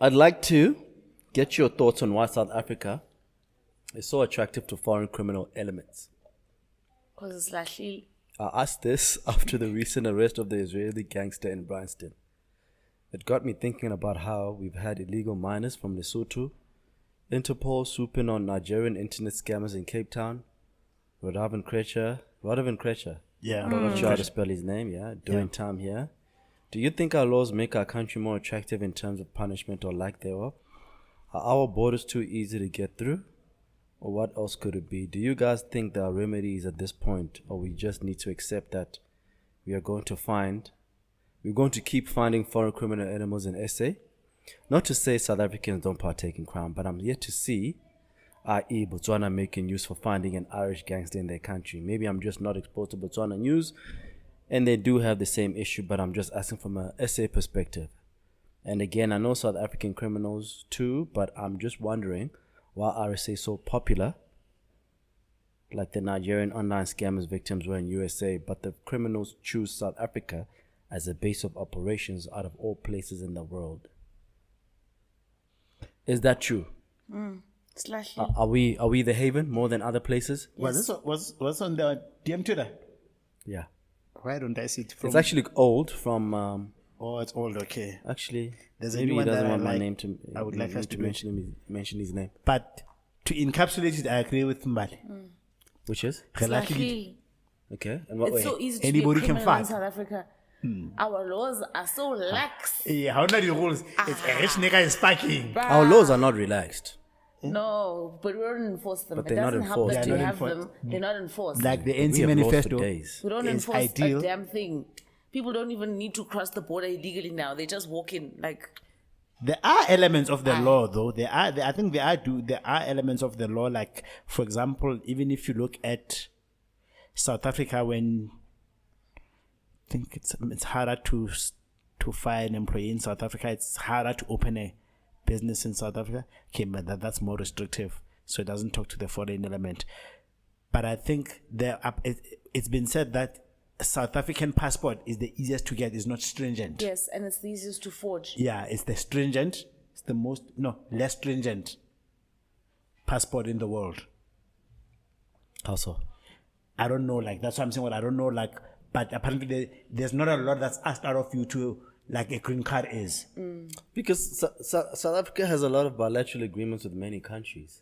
I'd like to get your thoughts on why South Africa is so attractive to foreign criminal elements. Because it's like... I asked this after the recent arrest of the Israeli gangster in Bryanston. It got me thinking about how we've had illegal miners from Lesotho, Interpol swooping on Nigerian internet scammers in Cape Town, Rodhaven Krecher, Yeah, I'm not sure how to spell his name, doing time here. Do you think our laws make our country more attractive in terms of punishment or lack thereof? Are our borders too easy to get through? Or what else could it be? Do you guys think there are remedies at this point, or we just need to accept that we're going to keep finding foreign criminal animals in SA? Not to say South Africans don't partake in crime, but I'm yet to see i.e. Botswana making use for finding an Irish gangster in their country. Maybe I'm just not exposed to Botswana news, and they do have the same issue, but I'm just asking from a SA perspective. And again, I know South African criminals too, but I'm just wondering why RSA is so popular, like the Nigerian online scammers victims were in USA, but the criminals choose South Africa as a base of operations out of all places in the world. Is that true? Slightly. Are we the haven more than other places? Yes. Was on the DM Twitter? Yeah. Why don't I see it from? It's actually old from. Oh, it's old. Okay. Actually, there's maybe he doesn't want my name to. I would like us to mention his name. But to encapsulate it, I agree with Mbali. Which is Slightly. okay. And what It's way? so easy to Anybody be a can criminal in fight. South Africa. Our laws are so lax. Yeah, how many rules? It's a rich nigga is fucking. Our laws are not relaxed. No, but we don't enforce them. But It they're not doesn't help enforced. that They're we not have enforced. them. They're not enforced. Like the We NC have laws for manifesto. days. We don't is enforce ideal. a damn thing. People don't even need to cross the border illegally now. They just walk in. Like, There are elements of the law, though. I think there are elements of the law. Like, for example, even if you look at South Africa, when I think it's harder to fire an employee in South Africa, it's harder to open a business in South Africa. Okay, but that's more restrictive, so it doesn't talk to the foreign element. But I think it's been said that a South African passport is the easiest to get. It's not stringent. yes, and it's the easiest to forge. Yeah, it's the stringent. It's the less stringent passport in the world. How so? I don't know. Like, that's what I'm saying. I don't know. Like, but apparently there's not a lot that's asked out of you to, like a green card is. Because South Africa has a lot of bilateral agreements with many countries.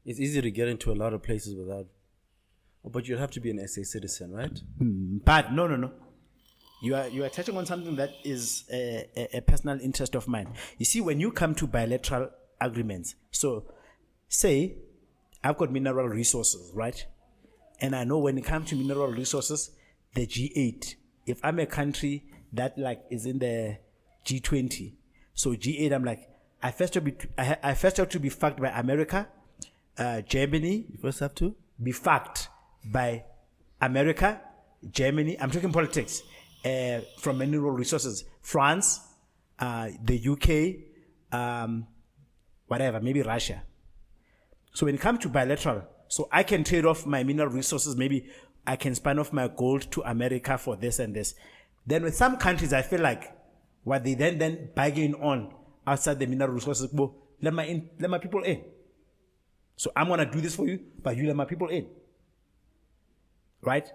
It's easy to get into a lot of places without. But you'd have to be an SA citizen, right? But no. You are touching on something that is a personal interest of mine. You see, when you come to bilateral agreements, so say I've got mineral resources, right? And I know when it comes to mineral resources, the G8, if I'm a country that like is in the G20, so G8, I'm like, I first have to be fucked by America, Germany. You first have to be fucked by America, Germany. I'm talking politics. From mineral resources, France, the UK, whatever, maybe Russia. So when it comes to bilateral, so I can trade off my mineral resources. Maybe I can spin off my gold to America for this and this. Then with some countries, I feel like what they then bargain on outside the mineral resources, let my people in. So I'm gonna do this for you, but you let my people in. Right?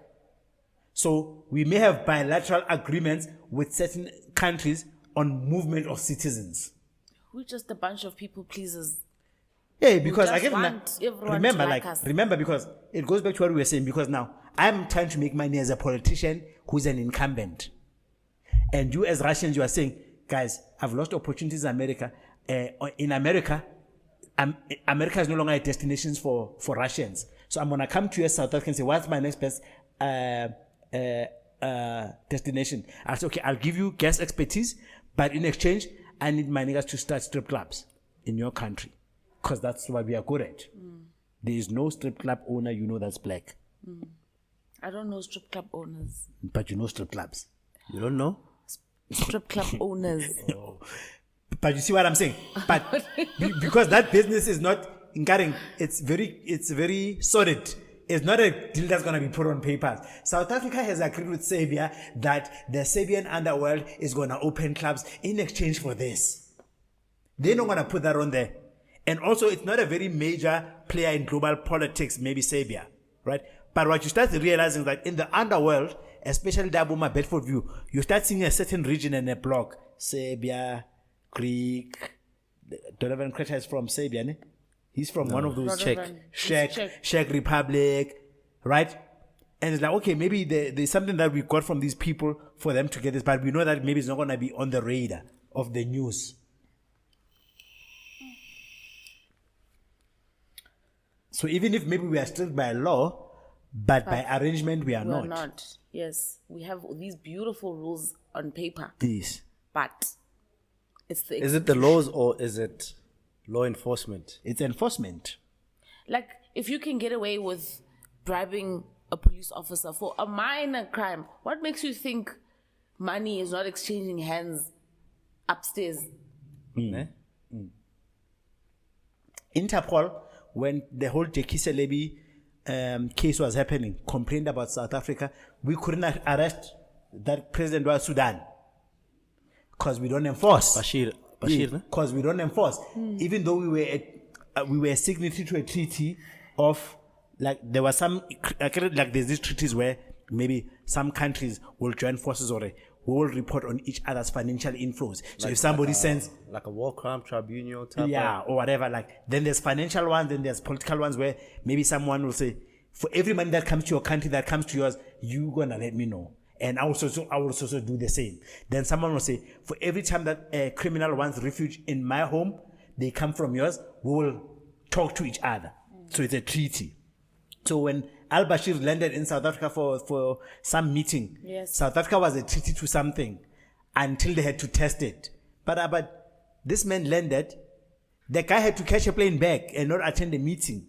So we may have bilateral agreements with certain countries on movement of citizens. We're just a bunch of people pleasers. Yeah, because just I get want everyone remember, to like us. remember, because it goes back to what we were saying. Because now I'm trying to make money as a politician who's an incumbent, and you as Russians, you are saying, guys, I've lost opportunities in America. In America, America is no longer a destination for Russians. So I'm gonna come to you as South Africa and say, what's my next best destination? I'll say, okay, I'll give you gas expertise, but in exchange, I need my niggas to start strip clubs in your country, because that's what we are good at. There is no strip club owner that's black. I don't know strip club owners. But you know strip clubs. You don't know? Strip club owners. But you see what I'm saying? But because that business is not incurring, it's very solid. It's not a deal that's going to be put on papers. South Africa has agreed with Serbia that the Serbian underworld is going to open clubs in exchange for this. They're not going to put that on there. And also, it's not a very major player in global politics, maybe Serbia, right? But what you start realizing is that in the underworld, especially Dabuma, Bedford View, you start seeing a certain region and a block. Serbia, Greek. Donovan Kreta is from Serbia, ne? He's from one of those Czech Republic, right? And it's like, okay, maybe there's something that we got from these people for them to get this, but we know that maybe it's not going to be on the radar of the news. So even if maybe we are strict by law, but by arrangement we are not. We're not. Yes, we have these beautiful rules on paper. Yes. But it's the Is it the laws or is it law enforcement? It's enforcement. like if you can get away with bribing a police officer for a minor crime, what makes you think money is not exchanging hands upstairs? Eh? Interpol, when the whole Jackie Celebi case was happening, complained about South Africa. We couldn't arrest that president of Sudan because we don't enforce. Bashir, Because we don't enforce. Even though we were a signatory to a treaty of, like, there was some, like there's these treaties where maybe some countries will join forces or we will report on each other's financial inflows. So if somebody sends like a war crime tribunal type or whatever, like, then there's financial ones, then there's political ones where maybe someone will say, for every money that comes to your country, that comes to yours, you gonna let me know. And I will also do the same. Then someone will say, for every time that a criminal wants refuge in my home, they come from yours, we will talk to each other. So it's a treaty. So when al-Bashir landed in South Africa for some meeting, Yes. South Africa was a treaty to something until they had to test it. But this man landed, the guy had to catch a plane back and not attend the meeting.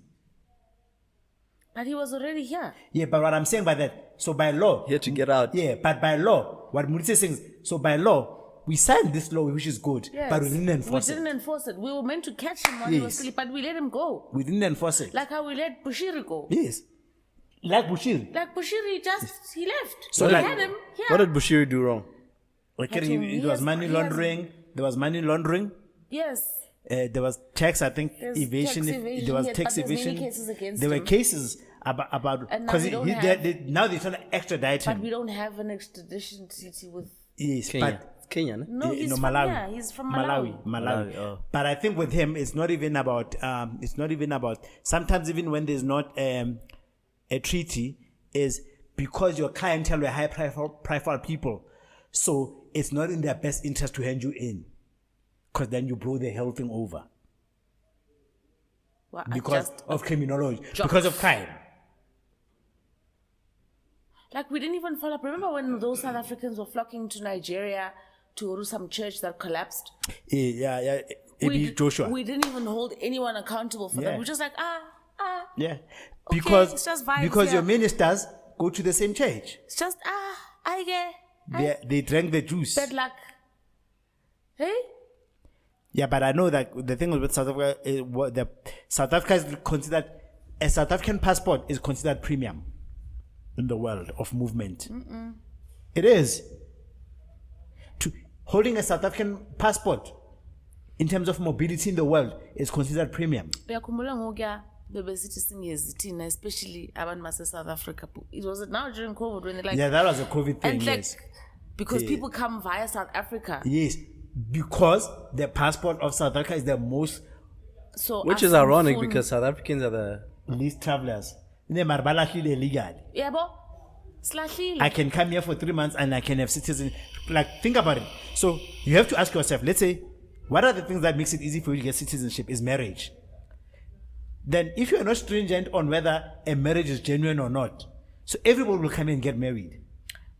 But he was already here. Yeah, but what I'm saying by that, so by law. He had to get out. Yeah, but by law, what Muritse is saying is, so by law, we signed this law, which is good, Yes. but we didn't enforce We it. didn't enforce it. We were meant to catch him while he was Yes. asleep, but we let him go. We didn't enforce it. Like how we let Bushiri go. Yes. Like Bushir. Like Bushiri he left. So We like- had him here. What did Bushiri do wrong? Okay, He it was has- money he has- laundering. There was money laundering. Yes. There was tax, I think, There's evasion. tax evasion, There was yes, tax but there's many evasion. cases against There were him. cases about And now because we don't have- now they're trying to extradite But him. we don't have an extradition treaty with. Yes, Kenya. but Kenya, no? No, he's from Malawi. here. He's from Malawi. Malawi, oh. But I think with him, it's not even about. Sometimes even when there's not a treaty, is because your clientele were high profile people, so it's not in their best interest to hand you in, because then you blow the whole thing over Well, I because just- of criminology, because of crime. Like we didn't even follow up. Remember when those South Africans were flocking to Nigeria to go to some church that collapsed? Yeah. Maybe Joshua. We didn't even hold anyone accountable for Yeah. that. We're just like, Yeah, Okay, because it's just vibes, because yeah. your ministers go to the same church. it's just, I get They drank the juice. bad luck. Hey? Yeah, but I know that the thing with South Africa is South Africa is considered, a South African passport is considered premium in the world of movement. It is. Holding a South African passport in terms of mobility in the world is considered premium. Uyakhumbula ngokuya bebesithi singezi thina, especially abantu base-South Africa. It was now during COVID when they like, Yeah, that was a COVID thing. and like, Yes. because people come via South Africa. Yes, because the passport of South Africa is the most So Which is ironic because South Africans are the... least travelers. Legally. Yabo, slahlile. I can come here for 3 months and I can have citizen. Like, think about it. So you have to ask yourself, let's say, what are the things that makes it easy for you to get citizenship? Is marriage. Then if you are not stringent on whether a marriage is genuine or not, so everyone will come in and get married.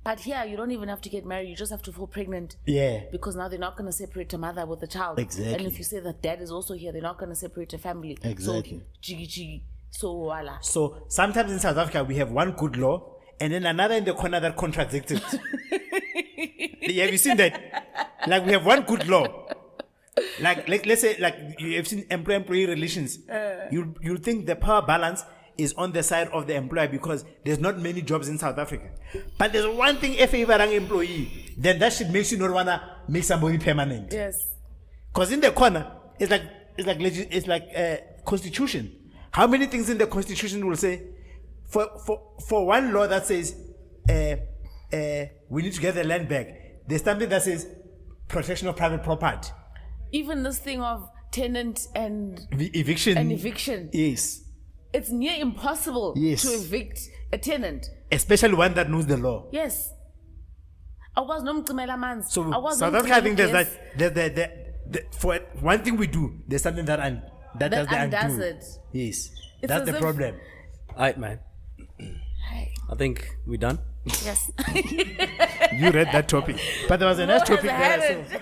But here, you don't even have to get married. You just have to fall pregnant. Yeah. Because now they're not going to separate a mother with a child. Exactly. And if you say that dad is also here, they're not going to separate a family. Exactly. So, jiggy. So, voila. So sometimes in South Africa, we have one good law and then another in the corner that contradicts it. Have you seen that? Like, we have one good law. Like let's say, like, you have seen employee relations. You'll think the power balance is on the side of the employer because there's not many jobs in South Africa. But there's one thing, if you are an employee, then that shit makes you not want to make somebody permanent. Yes. Because in the corner, it's like constitution. How many things in the constitution will say, for one law that says we need to get the land back, there's something that says protection of private property. Even this thing of tenant and eviction. Yes. It's near impossible to evict a tenant. Especially one that knows the law. Yes. I was no mcimela So South Africa, I think there's for one thing we do, there's something that undoes it. Yes. It's That's the problem. Alright, man. I think we're done. Yes. You read that topic. But there was a nice topic there. So.